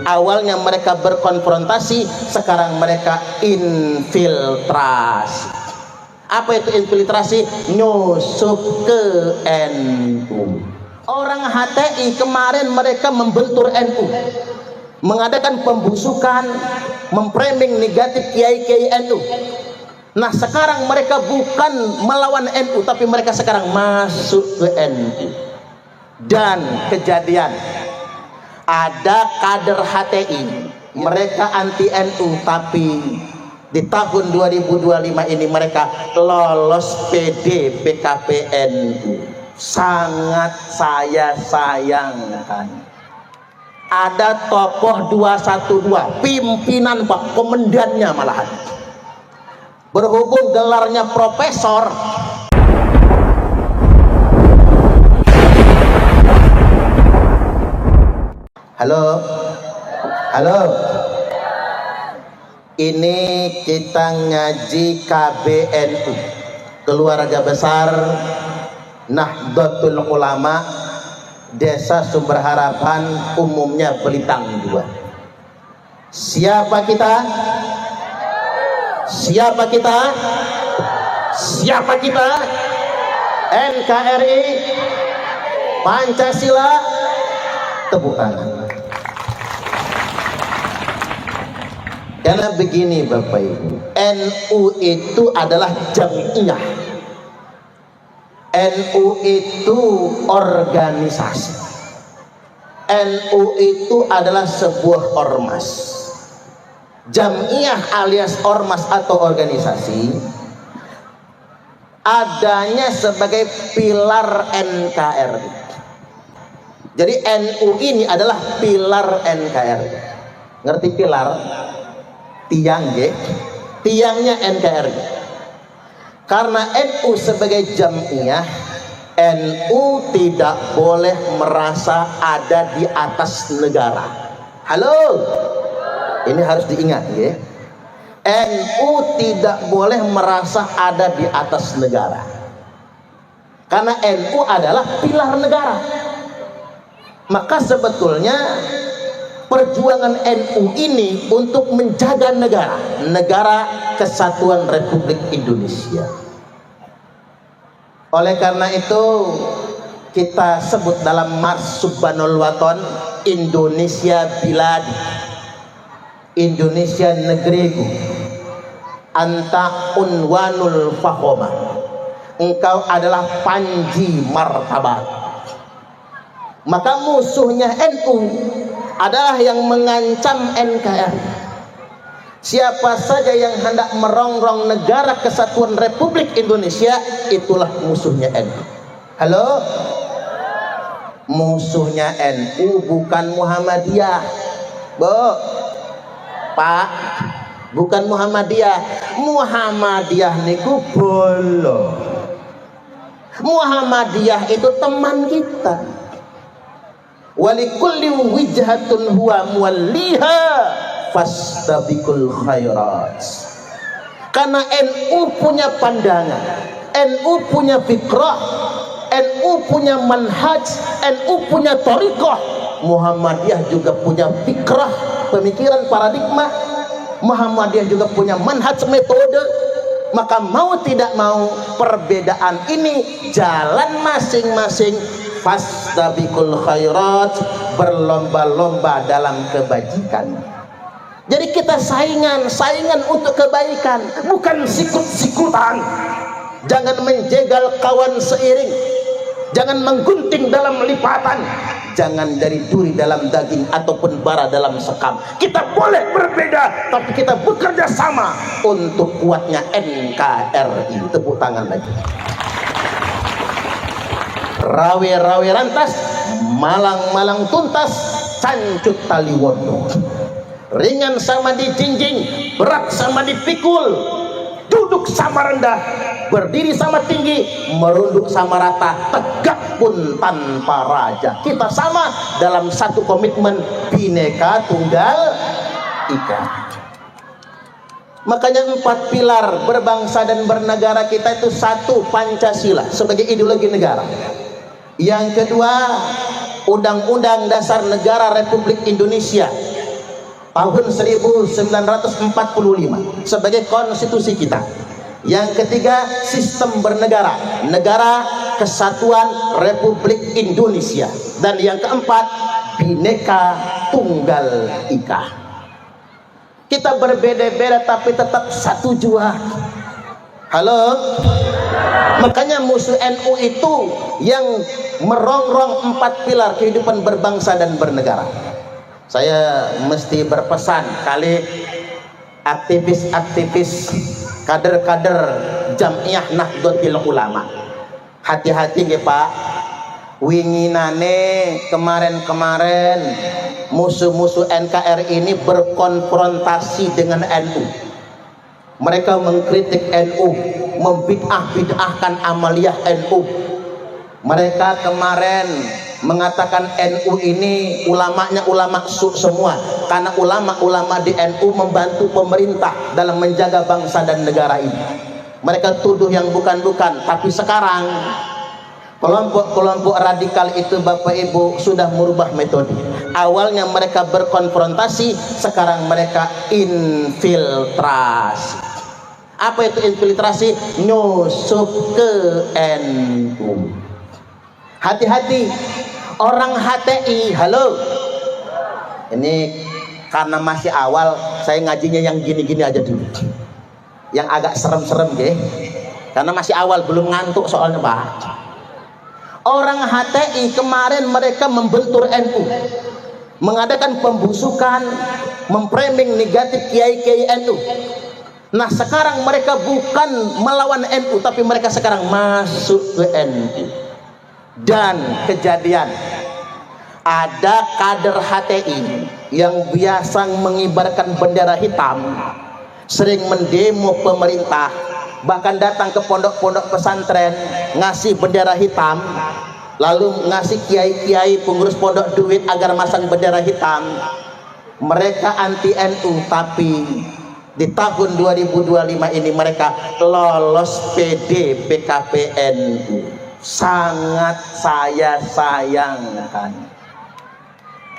Awalnya mereka berkonfrontasi, sekarang mereka infiltrasi. Apa itu infiltrasi? Nyusup ke NU. Orang HTI kemarin mereka membentur NU, mengadakan pembusukan, memframing negatif kiai-kiai NU. Nah sekarang mereka bukan melawan NU, tapi mereka sekarang masuk ke NU. Dan kejadian ada kader HTI, mereka anti NU, tapi di tahun 2025 ini mereka lolos PD PKPNU. Sangat saya sayangkan. Ada tokoh 212, pimpinan Pak, komandannya malahan, berhubung gelarnya profesor. Halo, halo. Ini kita ngaji KBNU, Keluarga Besar Nahdlatul Ulama, Desa Sumber Harapan, umumnya Belitang 2. Siapa kita? Siapa kita? Siapa kita? NKRI, Pancasila. Tepuk tangan. Karena begini Bapak Ibu, NU itu adalah jamiah, NU itu organisasi, NU itu adalah sebuah ormas. Jamiah alias ormas atau organisasi adanya sebagai pilar NKRI. Jadi NU ini adalah pilar NKRI. Ngerti pilar? Tiang, tiangnya NKRI. Karena NU sebagai jamiah, NU tidak boleh merasa ada di atas negara. Halo, ini harus diingat ya. NU tidak boleh merasa ada di atas negara, karena NU adalah pilar negara. Maka sebetulnya perjuangan NU ini untuk menjaga negara Kesatuan Republik Indonesia. Oleh karena itu kita sebut dalam Mars Subhanul Waton, Indonesia biladi, Indonesia negeriku, anta unwanul fakhoma, engkau adalah panji martabat. Maka musuhnya NU adalah yang mengancam NKRI. Siapa saja yang hendak merongrong negara Kesatuan Republik Indonesia, itulah musuhnya NU. Halo? Musuhnya NU bukan Muhammadiyah, Bu, Pak, bukan Muhammadiyah. Muhammadiyah niku bolo. Muhammadiyah itu teman kita. Walikulli wijhatun huwa muwalliha fastabiqul khairat. Karena NU punya pandangan, NU punya fikrah, NU punya manhaj, NU punya thariqah. Muhammadiyah juga punya fikrah, pemikiran, paradigma. Muhammadiyah juga punya manhaj, metode. Maka mau tidak mau, perbedaan ini jalan masing-masing. Fastabiqul khairat, berlomba-lomba dalam kebajikan. Jadi kita saingan untuk kebaikan, bukan sikut-sikutan. Jangan menjegal kawan seiring, jangan menggunting dalam lipatan, jangan dari duri dalam daging ataupun bara dalam sekam. Kita boleh berbeda, tapi kita bekerja sama untuk kuatnya NKRI. Tepuk tangan lagi. Rawe-rawe rantas, malang-malang tuntas, cancut tali wondo. Ringan sama dijinjing, berat sama dipikul, duduk sama rendah, berdiri sama tinggi, merunduk sama rata, tegak pun tanpa raja. Kita sama dalam satu komitmen Bhinneka Tunggal Ika. Makanya 4 pilar berbangsa dan bernegara kita itu: 1, Pancasila sebagai ideologi negara. Yang kedua, Undang-Undang Dasar Negara Republik Indonesia tahun 1945 sebagai konstitusi kita. Yang ketiga, sistem bernegara, Negara Kesatuan Republik Indonesia. Dan yang keempat, Bhinneka Tunggal Ika. Kita berbeda-beda tapi tetap satu jua. Halo? Makanya musuh NU itu yang merongrong 4 pilar kehidupan berbangsa dan bernegara. Saya mesti berpesan kali aktivis-aktivis, kader-kader Jam'iyah Nahdlatul Ulama, hati-hati nggih Pak. Winginane kemarin-kemarin musuh-musuh NKRI ini berkonfrontasi dengan NU. Mereka mengkritik NU, membid'ah-bid'ahkan amaliyah NU. Mereka kemarin mengatakan NU ini ulamanya ulama semua, karena ulama-ulama di NU membantu pemerintah dalam menjaga bangsa dan negara ini. Mereka tuduh yang bukan-bukan. Tapi sekarang kelompok-kelompok radikal itu Bapak Ibu sudah merubah metode. Awalnya mereka berkonfrontasi, sekarang mereka infiltrasi. Apa itu infiltrasi? Nyusup ke NU. Hati-hati orang HTI. Halo, ini karena masih awal, saya ngajinya yang gini-gini aja dulu, yang agak serem-serem deh, karena masih awal, belum ngantuk soalnya Pak. Orang HTI kemarin mereka membentur NU, mengadakan pembusukan, memframing negatif kiai-kiai NU. Nah sekarang mereka bukan melawan NU, tapi mereka sekarang masuk ke NU. Dan kejadian ada kader HTI yang biasa mengibarkan bendera hitam, sering mendemo pemerintah, bahkan datang ke pondok-pondok pesantren ngasih bendera hitam, lalu ngasih kiai-kiai pengurus pondok duit agar masang bendera hitam. Mereka anti NU, tapi di tahun 2025 ini mereka lolos PD PKP NU. Sangat saya sayangkan.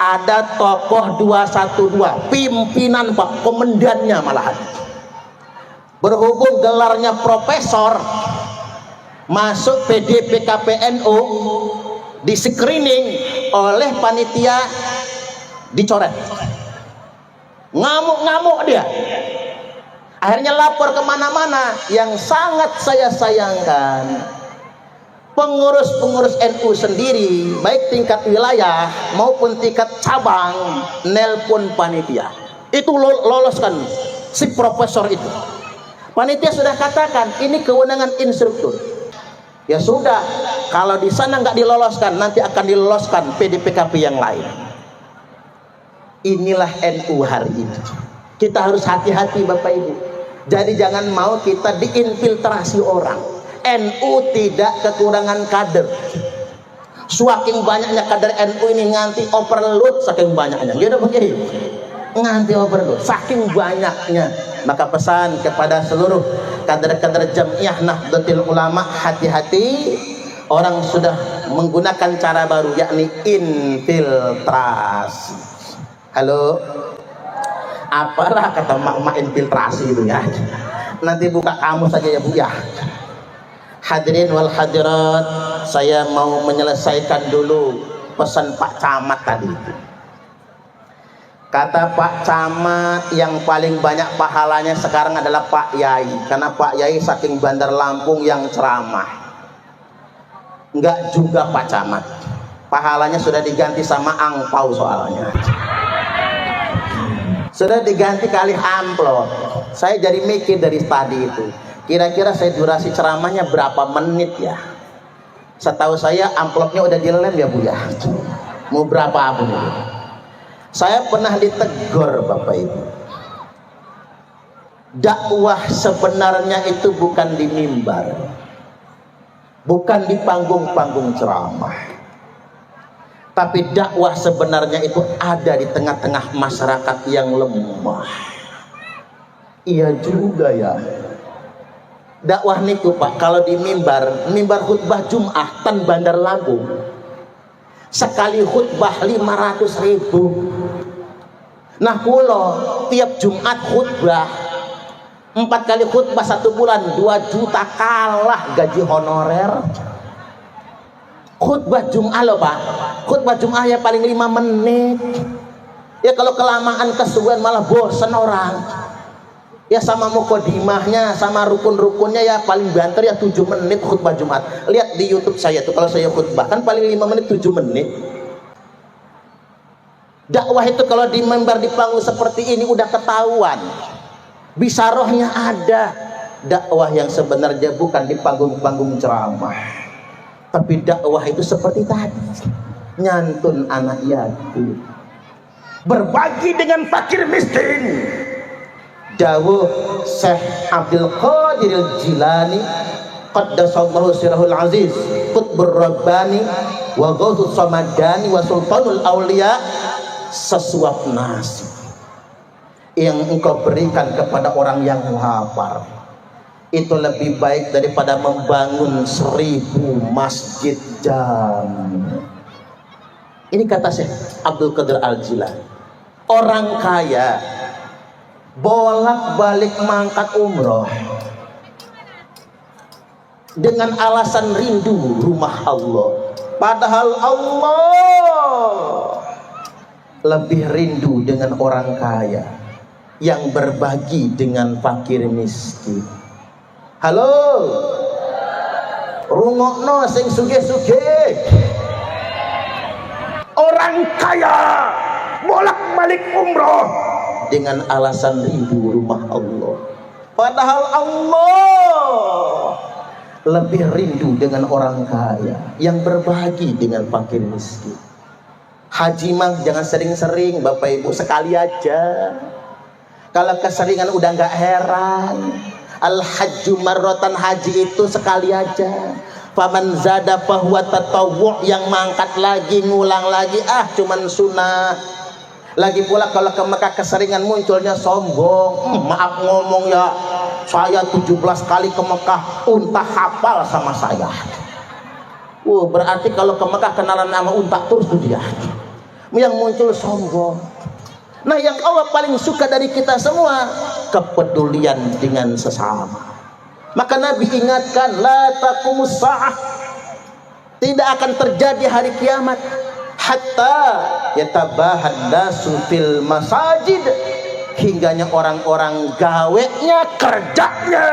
Ada tokoh 212 pimpinan Pak, komandannya malahan, berhubung gelarnya profesor, masuk PD PKP NU, di screening oleh panitia, dicoret. Ngamuk-ngamuk dia, akhirnya lapor kemana-mana. Yang sangat saya sayangkan, pengurus-pengurus NU sendiri, baik tingkat wilayah maupun tingkat cabang, nelpon panitia. Itu loloskan si profesor itu. Panitia sudah katakan ini kewenangan instruktur. Ya sudah, kalau di sana nggak diloloskan, nanti akan diloloskan PDPKP yang lain. Inilah NU hari ini. Kita harus hati-hati Bapak Ibu. Jadi jangan mau kita diinfiltrasi orang. NU tidak kekurangan kader. Saking banyaknya kader NU ini nganti overload, saking banyaknya. Gitu begini. Nganti overload, saking banyaknya. Maka pesan kepada seluruh kader-kader Jam'iyah Nahdlatul Ulama, hati-hati, orang sudah menggunakan cara baru, yakni infiltrasi. Halo, apalah kata mak-mak infiltrasi itu ya. Nanti buka kamus saja ya Bu ya. Hadirin wal hadirat, saya mau menyelesaikan dulu pesan Pak Camat tadi. Kata Pak Camat, yang paling banyak pahalanya sekarang adalah Pak Yai, karena Pak Yai saking Bandar Lampung yang ceramah. Enggak juga Pak Camat, pahalanya sudah diganti sama angpau soalnya. Sudah diganti kali amplop. Saya jadi mikir dari tadi itu, kira-kira saya durasi ceramahnya berapa menit ya? Setahu saya amplopnya udah dilem ya Bu ya. Mau berapa Bu? Saya pernah ditegur Bapak Ibu. Dakwah sebenarnya itu bukan di mimbar, bukan di panggung-panggung ceramah, tapi dakwah sebenarnya itu ada di tengah-tengah masyarakat yang lemah. Iya juga ya. Dakwah niku Pak, kalau di mimbar, mimbar khutbah Jum'ah tan Bandar Lampung, sekali khutbah 500.000. Nah kulo tiap Jumat khutbah 4 kali khutbah 1 bulan 2 juta kalah gaji honorer. Khutbah Jum'ah loh Pak, khutbah Jum'ah ya paling 5 menit ya, kalau kelamaan kesuwen malah bosen orang ya, sama mukodimahnya sama rukun-rukunnya ya paling banter ya 7 menit khutbah Jumat. Lihat di YouTube saya tuh, kalau saya khutbah kan paling 5 menit 7 menit. Dakwah itu kalau di mimbar di panggung seperti ini udah ketahuan bisa rohnya ada. Dakwah yang sebenarnya bukan di panggung-panggung ceramah, tapi dakwah itu seperti tadi, nyantun anak yatim, berbagi dengan fakir miskin. Dawuh Syekh Abdul Qadir Jilani qaddasallahu sirrahul aziz qutbur rabbani wa ghauthus samadani wa sultanul aulia, sesuap nasi yang engkau berikan kepada orang yang lapar itu lebih baik daripada membangun 1000 masjid jami. Ini kata Syekh Abdul Qadir Al-Jilani. Orang kaya bolak-balik mangkat umroh dengan alasan rindu rumah Allah, padahal Allah lebih rindu dengan orang kaya yang berbagi dengan fakir miskin. Halo, rungokno sing sugih-sugih. Orang kaya bolak-balik umroh dengan alasan rindu rumah Allah, padahal Allah lebih rindu dengan orang kaya yang berbagi dengan fakir miskin. Haji mah jangan sering-sering Bapak Ibu, sekali aja. Kalau keseringan udah nggak heran. Al-hajju marratan, haji itu sekali aja. Faman zada fahuwa tatawwu', yang mangkat lagi ngulang lagi cuman sunnah. Lagi pula kalau ke Mekah keseringan munculnya sombong. Maaf ngomong ya, saya 17 kali ke Mekah, unta hafal sama saya. Berarti kalau ke Mekah kenalan sama unta terus tuh dia. Yang muncul sombong. Nah yang Allah paling suka dari kita semua kepedulian dengan sesama. Maka Nabi ingatkan, la taqumus sa'ah, tidak akan terjadi hari kiamat hatta yatabahan nasu fil masajid, hingganya orang-orang gawenya kerjanya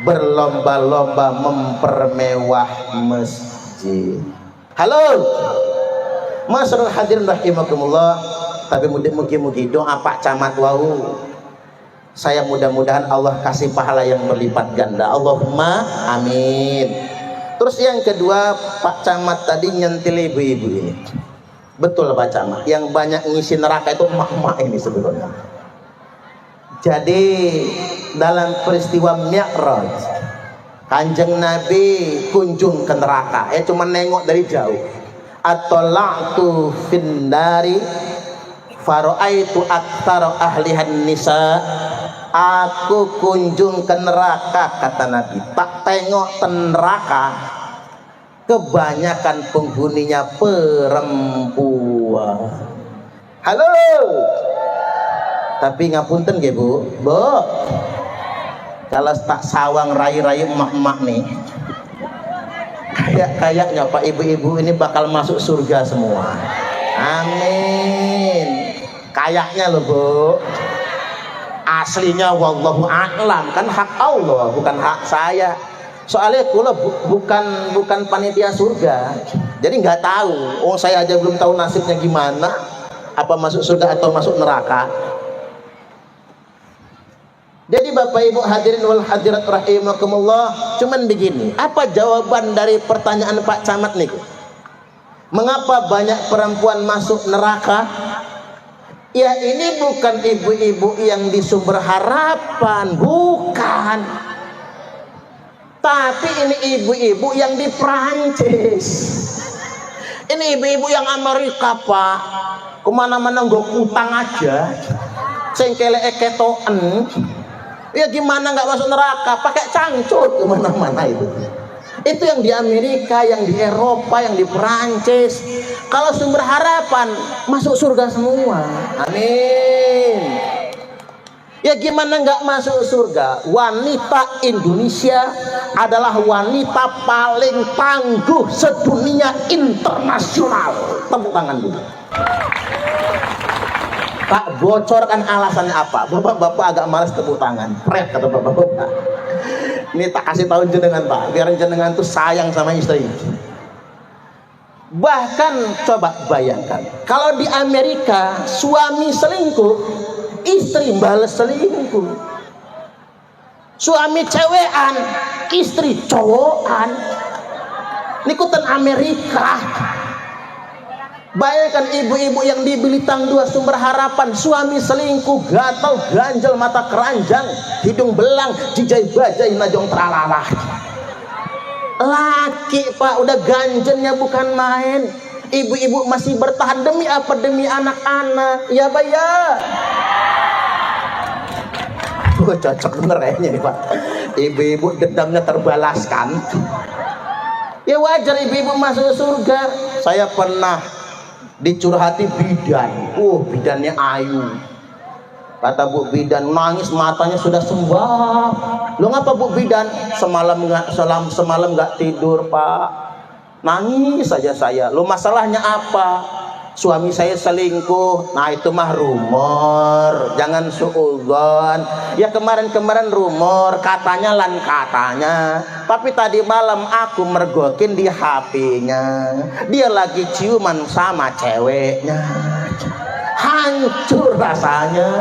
berlomba-lomba mempermewah masjid. Halo masyarul hadirin rahimakumullah. Tapi mugi-mugi doa Pak Camat wau, saya mudah-mudahan Allah kasih pahala yang berlipat ganda, Allahumma amin. Terus yang kedua, Pak Camat tadi nyentil ibu-ibu ini, betul Pak Camat, yang banyak ngisi neraka itu emak-emak ini sebetulnya. Jadi dalam peristiwa Mi'raj, Kanjeng Nabi kunjung ke neraka, cuma nengok dari jauh. Atola'tu finnari faro'aitu aktsara ahlihan nisa, aku kunjung ke neraka, kata Nabi, tak tengok ke neraka kebanyakan penghuninya perempuan. Halo, tapi ngapunten nggih Bu, kalau tak sawang rai-rai emak-emak nih, kayaknya Pak ibu-ibu ini bakal masuk surga semua. Amin. Kayaknya loh Bu, aslinya wallahu a'lam, kan hak Allah bukan hak saya. Soalnya kula bukan panitia surga, jadi nggak tahu. Saya aja belum tahu nasibnya gimana, apa masuk surga atau masuk neraka. Jadi Bapak Ibu hadirin wal hadirat rahimakumullah, cuman begini, apa jawaban dari pertanyaan Pak Camat nih? Mengapa banyak perempuan masuk neraka? Ya ini bukan ibu-ibu yang di Sumber Harapan, bukan. Tapi ini ibu-ibu yang di Prancis. Ini ibu-ibu yang Amerika Pak, kemana-mana nggak utang aja, sengkele eketoen. Ya gimana nggak masuk neraka? Pakai cangcut kemana-mana itu. Itu yang di Amerika, yang di Eropa, yang di Perancis. Kalau Sumber Harapan masuk surga semua. Amin. Ya gimana nggak masuk surga? Wanita Indonesia adalah wanita paling tangguh sedunia internasional. Tepuk tangan dulu. Tak bocorkan alasannya apa? Bapak-bapak agak malas tepuk tangan. Pret kata bapak-bapak. Ini tak kasih tahu jenengan Pak, biar jenengan tuh sayang sama istri. Bahkan coba bayangkan, kalau di Amerika suami selingkuh, istri balas selingkuh. Suami cewekan, istri cowokan. Nikutan Amerika. Bayangkan ibu-ibu yang di Bintang 2 Sumber Harapan, suami selingkuh, gatal, ganjel, mata keranjang, hidung belang, jijai bajai, najong tralalah. Laki Pak, udah ganjennya bukan main. Ibu-ibu masih bertahan demi apa? Demi anak-anak. Ya Pak ya. Cocok bener kayaknya nih Pak. Ibu-ibu dendamnya terbalaskan. Ya wajar ibu-ibu masuk surga. Saya pernah dicurhati bidan. Bidannya ayu. Kata Bu Bidan, nangis matanya sudah sembab. Lo ngapa Bu Bidan? Semalam nggak tidur Pak. Nangis saja saya. Lo masalahnya apa? Suami saya selingkuh. Nah itu mah rumor, jangan suudzon. Ya kemarin rumor, katanya lan katanya. Tapi tadi malam aku mergokin di HP-nya. Dia lagi ciuman sama ceweknya. Hancur rasanya.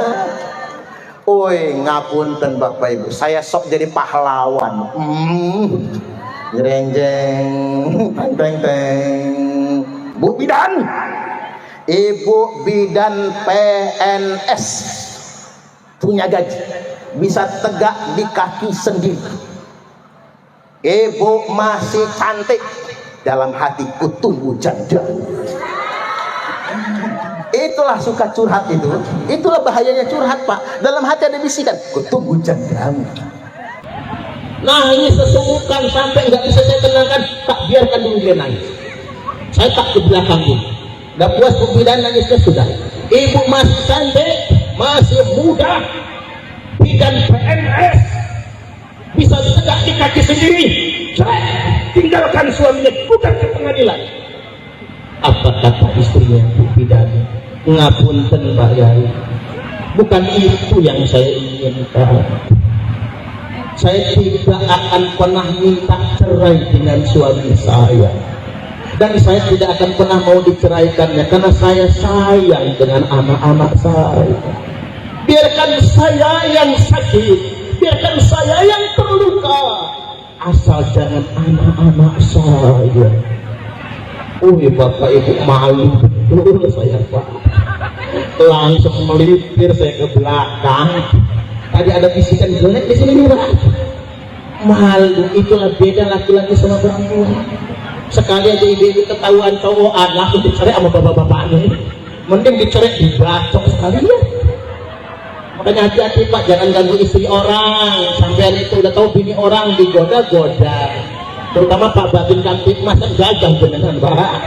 Oi, ngapunten Bapak Ibu, saya sok jadi pahlawan. Jreng-jreng, teng-teng. Bu Bidan, Ibu Bidan PNS, punya gaji, bisa tegak di kaki sendiri. Ibu masih cantik, dalam hatiku tumbuh janda. Itulah suka curhat itu. Itulah bahayanya curhat Pak. Dalam hati ada bisikan, kutumbuh jandamu. Nangis sesungguhkan sampai nggak bisa saya tenangkan. Tak biarkan dulu dia nangis. Saya tak ke belakang dulu. Gak puas Bu Bidan nangisnya sudah. Ibu masih cantik, masih muda, Bidan PNS, bisa tegak di kaki sendiri. Tinggalkan suaminya, bukan ke pengadilan. Apa kata istrinya Bu Bidan? Ngapunten Pak Yai, bukan itu yang saya inginkan. Saya tidak akan pernah minta cerai dengan suami saya, dan saya tidak akan pernah mau diceraikannya karena saya sayang dengan anak-anak saya. Biarkan saya yang sakit, biarkan saya yang terluka, asal jangan anak-anak saya. Bapak Ibu malu betul saya Pak. Langsung melipir saya ke belakang. Tadi ada bisikan jelek di sini Pak. Malu, itulah beda laki-laki sama perempuan. Sekali aja ibu-ibu ketahuan cowokan, langsung dicerai sama bapak-bapaknya. Mending dicerai dibacok sekali ya. Makanya hati-hati Pak, jangan ganggu istri orang. Sampean itu udah tahu bini orang digoda-goda. Terutama Pak Babin Kamtip masa gagah beneran Pak.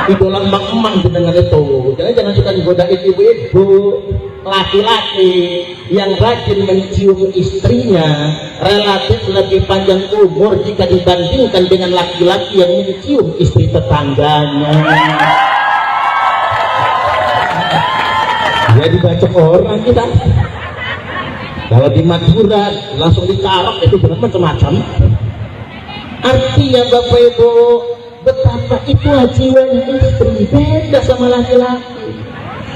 Idola emak-emak beneran itu. Jangan suka digodain ibu-ibu. Laki-laki yang rajin mencium istrinya relatif lebih panjang umur jika dibandingkan dengan laki-laki yang mencium istri tetangganya. Ya dibacok orang kita. Kalau di Madura langsung dicarok itu benar macam-macam. Artinya Bapak Ibu, betapa itulah jiwanya istri, beda sama laki-laki.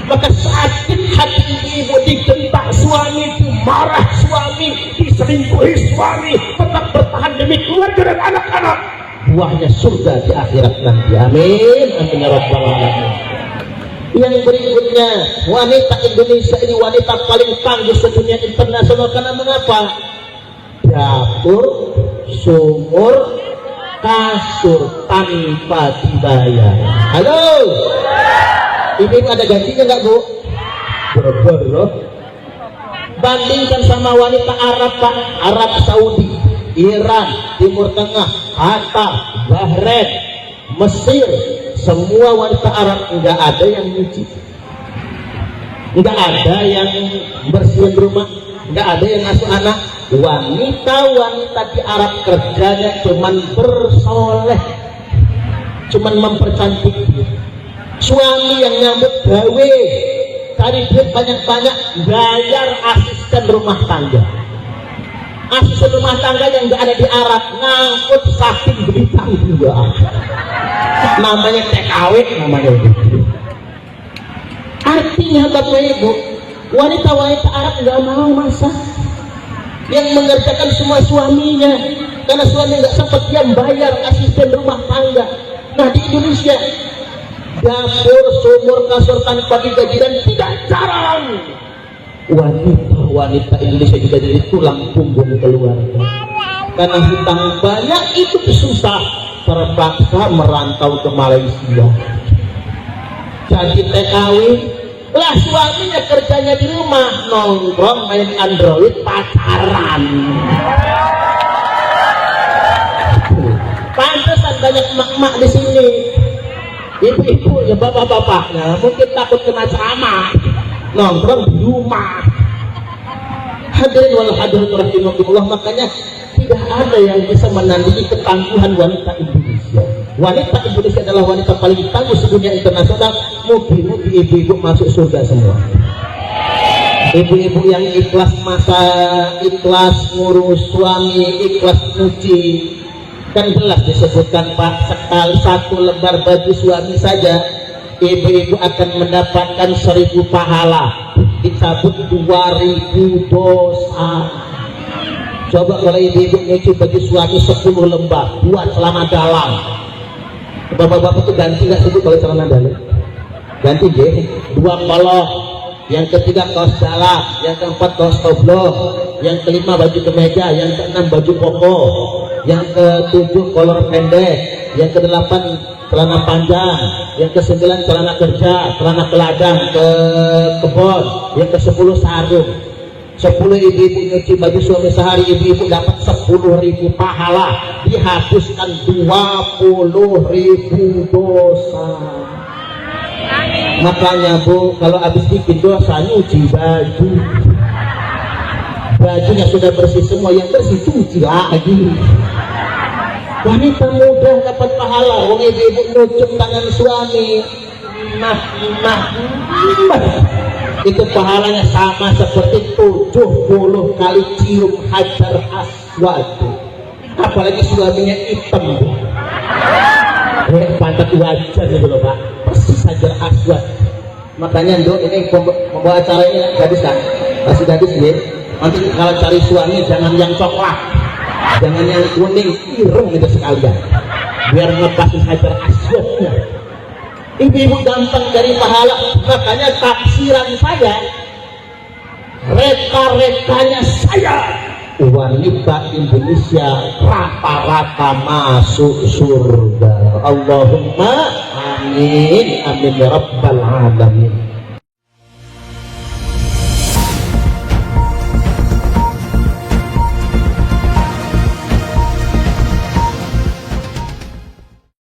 Maka sakit hati ibu digentak suami, marah suami, diselingkuhi suami, tetap bertahan demi keluarga dan anak-anak. Buahnya surga di akhirat nanti. Amin. Amin ya rabbal alamin. Yang berikutnya, wanita Indonesia ini wanita paling tangguh sedunia internasional. Karena mengapa? Dapur, sumur, kasur tanpa dibayar. Halo, ini ada gajinya nggak Bu? Bro. Bandingkan sama wanita Arab Pak, Arab Saudi, Iran, Timur Tengah, Qatar, Bahrain, Mesir, semua wanita Arab nggak ada yang nyuci, nggak ada yang bersihin rumah, nggak ada yang ngasuh anak. Wanita-wanita di Arab kerjanya cuman bersoleh, cuman mempercantik. Suami yang nyambut gawe, cari duit banyak-banyak, bayar asisten rumah tangga. Asisten rumah tangga yang nggak ada di Arab, ngangkut saking berita juga. Namanya TKW, namanya itu. Artinya Bapak Ibu, wanita-wanita Arab nggak mau masak, yang mengerjakan semua suaminya, karena suami nggak sempat dia bayar asisten rumah tangga. Nah di Indonesia, dapur, sumur, kasur tanpa digaji dan tidak jarang wanita Indonesia juga jadi tulang punggung keluarga. Karena hutang banyak, itu susah, terpaksa merantau ke Malaysia. Jadi TKW lah, suaminya kerjanya di rumah, nongkrong, main Android, pacaran. Pantesan banyak emak-emak di sini, ibu-ibu ya, bapak-bapaknya mungkin takut kena ceramah, nongkrong di rumah. Hadirin wal hadirat rahimakumullah, makanya tidak ada yang bisa menandingi ketangguhan wanita Indonesia. Wanita Indonesia adalah wanita paling tangguh sedunia internasional. Mugi-mugi ibu-ibu masuk surga semua. Ibu-ibu yang ikhlas masak, ikhlas ngurus suami, ikhlas nyuci. Kan jelas disebutkan Pak, sekali satu lembar baju suami saja ibu-ibu akan mendapatkan 1000 pahala, dicabut 2000 dosa. Coba kalau ibu-ibu nyuci baju suami 10 lembar buat celana dalam. Bapak-bapak itu ganti nggak sebut kalau celana dalam? Ganti deh, 2 kolor, yang ketiga kaos dalam, yang keempat kaos toblong, yang kelima baju kemeja, yang keenam baju koko, yang ketujuh kolor pendek, yang kedelapan celana panjang, yang ke-9 celana kerja, celana keladang ke kebon, yang ke-10 sarung. 10 ibu-ibu nyuci baju suami sehari, ibu-ibu dapat 10.000 pahala, dihapuskan 20.000 dosa. Makanya Bu, kalau habis bikin dosa nyuci baju, bajunya sudah bersih semua, yang bersih cuci lagi. Wanita muda dapat pahala, wong ibu-ibu nucuk tangan suami, itu pahalanya sama seperti 70 kali cium hajar aswad. Apalagi suaminya hitam, pantat wajar gitu loh Pak, persis hajar aswad. Makanya Dok, ini membawa acara ini gadis kan, masih gadis ya. Nanti kalau cari suami jangan yang coklat, jangan yang kuning, ireng gitu sekalian, biar ngepasin hajar aswadnya. Ibu-ibu gampang dari pahala. Makanya taksiran saya, reka-rekanya saya, wanita Indonesia rata-rata masuk surga. Allahumma amin, amin ya rabbal alamin.